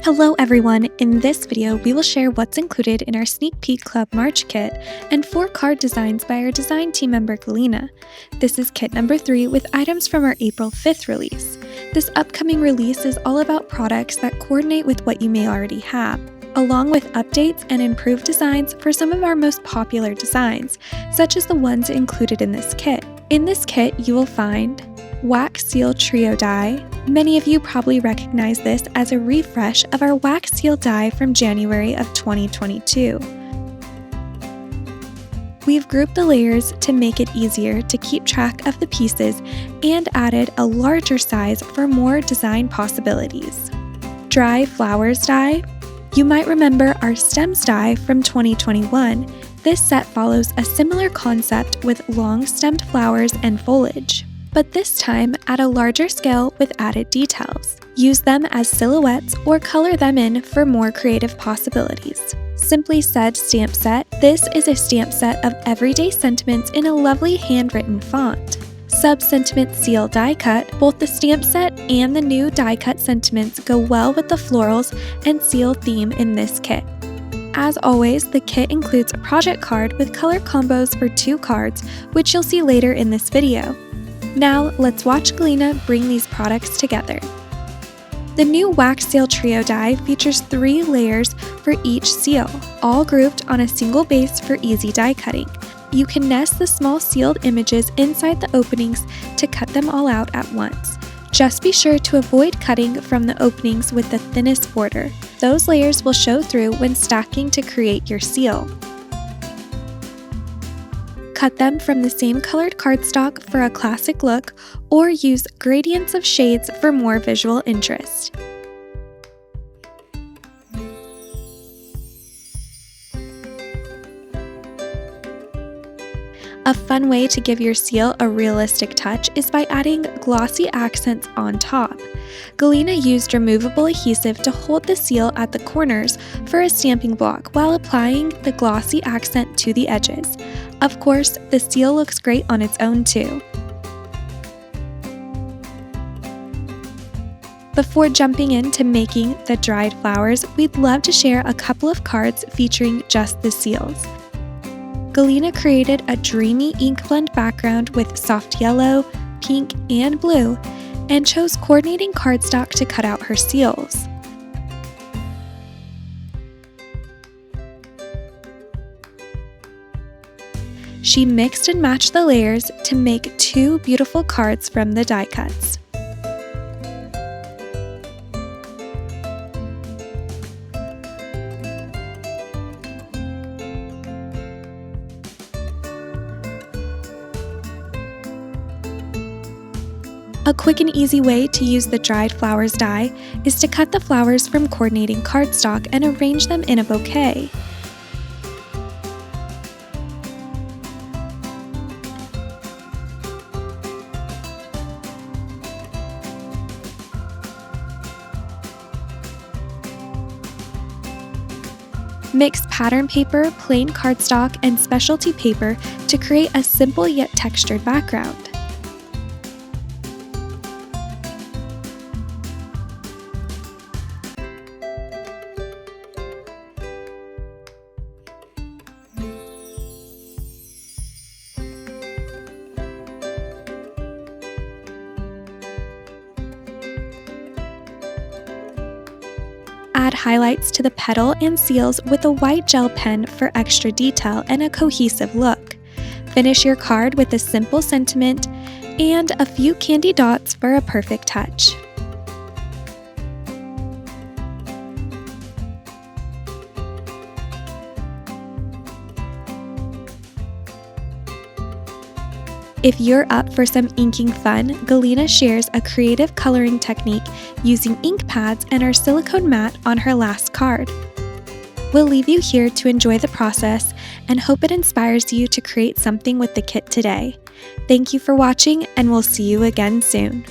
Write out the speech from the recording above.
Hello everyone, in this video we will share what's included in our Sneak Peek Club March kit and 4 card designs by our design team member Galina. This is kit number 3 with items from our April 5th release. This upcoming release is all about products that coordinate with what you may already have, along with updates and improved designs for some of our most popular designs, such as the ones included in this kit. In this kit you will find Wax Seal Trio Die. Many of you probably recognize this as a refresh of our Wax Seal die from January of 2022. We've grouped the layers to make it easier to keep track of the pieces and added a larger size for more design possibilities. Dry Flowers die. You might remember our stems die from 2021. This set follows a similar concept with long-stemmed flowers and foliage, but this time at a larger scale with added details. Use them as silhouettes or color them in for more creative possibilities. Simply Said stamp set. This is a stamp set of everyday sentiments in a lovely handwritten font. Subsentiments seal die cut. Both the stamp set and the new die cut sentiments go well with the florals and seal theme in this kit. As always, the kit includes a project card with color combos for 2 cards, which you'll see later in this video. Now, let's watch Galina bring these products together. The new Wax Seal Trio die features 3 layers for each seal, all grouped on a single base for easy die cutting. You can nest the small sealed images inside the openings to cut them all out at once. Just be sure to avoid cutting from the openings with the thinnest border. Those layers will show through when stacking to create your seal. Cut them from the same colored cardstock for a classic look, or use gradients of shades for more visual interest. A fun way to give your seal a realistic touch is by adding glossy accents on top. Galina used removable adhesive to hold the seal at the corners for a stamping block while applying the glossy accent to the edges. Of course, the seal looks great on its own too. Before jumping into making the dried flowers, we'd love to share a couple of cards featuring just the seals. Galina created a dreamy ink blend background with soft yellow, pink, and blue, and chose coordinating cardstock to cut out her seals. She mixed and matched the layers to make 2 beautiful cards from the die cuts. A quick and easy way to use the dried flowers die is to cut the flowers from coordinating cardstock and arrange them in a bouquet. Mix pattern paper, plain cardstock, and specialty paper to create a simple yet textured background. Add highlights to the petal and seals with a white gel pen for extra detail and a cohesive look. Finish your card with a simple sentiment and a few candy dots for a perfect touch. If you're up for some inking fun, Galina shares a creative coloring technique using ink pads and our silicone mat on her last card. We'll leave you here to enjoy the process and hope it inspires you to create something with the kit today. Thank you for watching, and we'll see you again soon.